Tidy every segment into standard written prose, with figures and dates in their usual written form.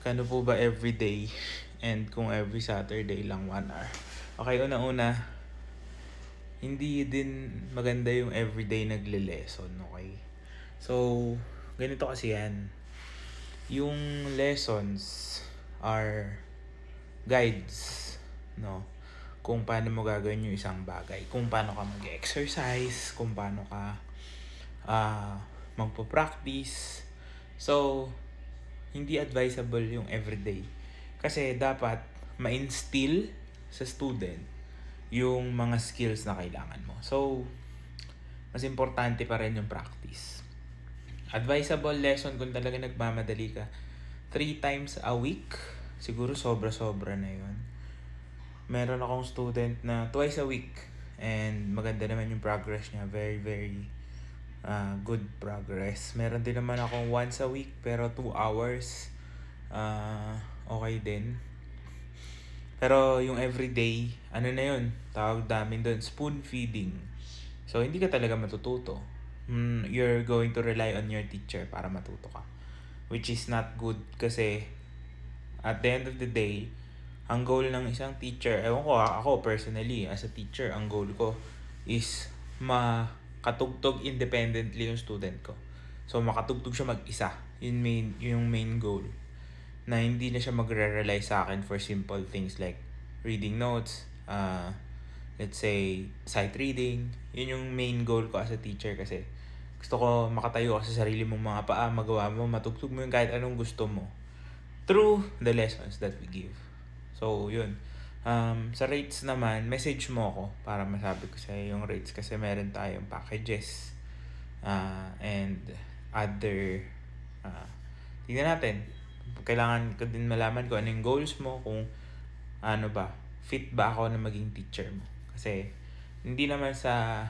Kano po ba everyday and kung every Saturday lang 1 hour? Okay, una-una, hindi din maganda yung everyday nagle-lesson, okay? So, ganito kasi yan. Yung lessons are guides, no? Kung paano mo gagawin yung isang bagay. Kung paano ka mag-exercise, kung paano ka magpo-practice. So, hindi advisable yung everyday. Kasi dapat ma-instill sa student yung mga skills na kailangan mo. So, mas importante pa rin yung practice. Advisable lesson kung talaga nagmamadali ka, 3 times a week. Siguro sobra-sobra na yun. Meron akong student na twice a week. And maganda naman yung progress niya. Very, very good progress. Meron din naman akong once a week pero 2 hours. Okay din. Pero yung everyday, ano na yun? Tawag namin doon, spoon feeding. So, hindi ka talaga matututo. You're going to rely on your teacher para matuto ka. Which is not good kasi at the end of the day, ang goal ng isang teacher, ewan ko ako personally, as a teacher, ang goal ko is makatugtog independently yung student ko. So, makatugtog siya mag-isa. Yung main goal. Na hindi na siya magre-rely sa akin for simple things like reading notes, let's say, sight reading. Yun yung main goal ko as a teacher kasi gusto ko makatayo ka sa sarili mong mga paa, magawa mo, matugtog mo yung kahit anong gusto mo through the lessons that we give. So, yun. Sa rates naman, message mo ako para masabi ko sa'yo yung rates kasi meron tayong packages and other tingnan natin. Kailangan ko din malaman kung ano yung goals mo, kung ano ba, fit ba ako na maging teacher mo. Kasi hindi naman sa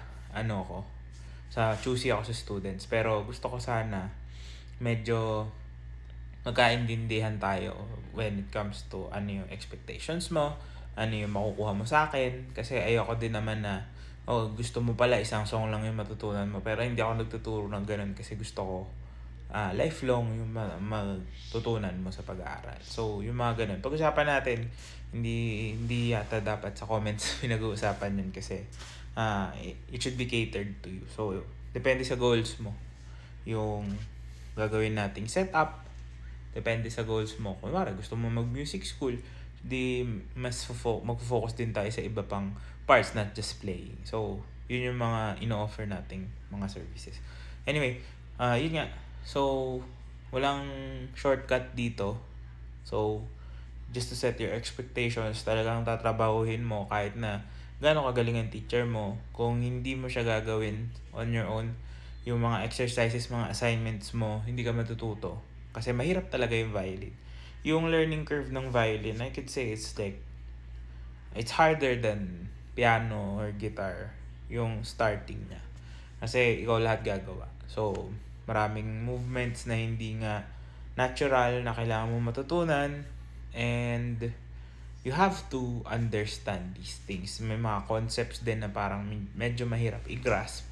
sa choosy ako sa students, pero gusto ko sana medyo magkaintindihan tayo when it comes to ano yung expectations mo, ano yung makukuha mo sa akin. Kasi ayoko din naman na gusto mo pala isang song lang yung matutunan mo, pero hindi ako nagtuturo ng ganun kasi gusto ko lifelong yung matutunan mo sa pag-aaral. So, yung mga ganun. Pag-usapan natin, hindi yata dapat sa comments pinag-uusapan yun kasi it should be catered to you. So, depende sa goals mo. Yung gagawin nating setup, depende sa goals mo. Kung gusto mo mag-music school, di mas mag-focus din tayo sa iba pang parts, not just playing. So, yun yung mga ino-offer nating mga services. Anyway, yun nga. So, walang shortcut dito. So, just to set your expectations, talagang tatrabahuhin mo kahit na gaano kagaling ang teacher mo. Kung hindi mo siya gagawin on your own, yung mga exercises, mga assignments mo, hindi ka matututo. Kasi mahirap talaga yung violin. Yung learning curve ng violin, I could say it's harder than piano or guitar, yung starting niya. Kasi ikaw lahat gagawa. So, maraming movements na hindi nga natural na kailangan mo matutunan, and you have to understand these things. May mga concepts din na parang medyo mahirap i-grasp.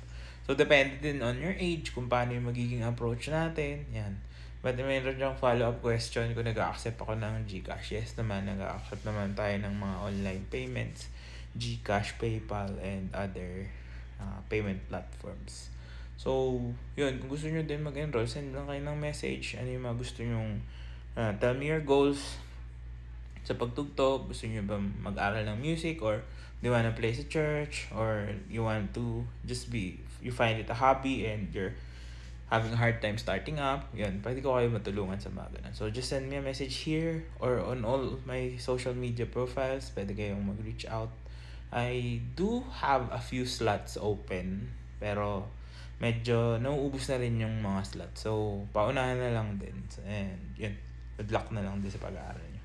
So, depende din on your age kung paano yung magiging approach natin. Yan. But mayroon yung follow-up question kung nag-accept ako ng GCash. Yes naman, nag-accept naman tayo ng mga online payments, GCash, PayPal, and other payment platforms. So, yun. Kung gusto nyo din mag-enroll, send lang kayo ng message. Ano yung mga gusto nyo, tell me your goals sa pagtugtog. Gusto nyo ba mag-aral ng music, or do you wanna play sa church, or you want to just you find it a hobby and you're having a hard time starting up. Yun, pwede ko kayo matulungan sa mga ganun. So, just send me a message here or on all my social media profiles. Pwede kayong mag-reach out. I do have a few slots open, pero medyo nauubos na rin yung mga slots. So, paunahan na lang din. And yun, good luck na lang din sa pag-aaral nyo.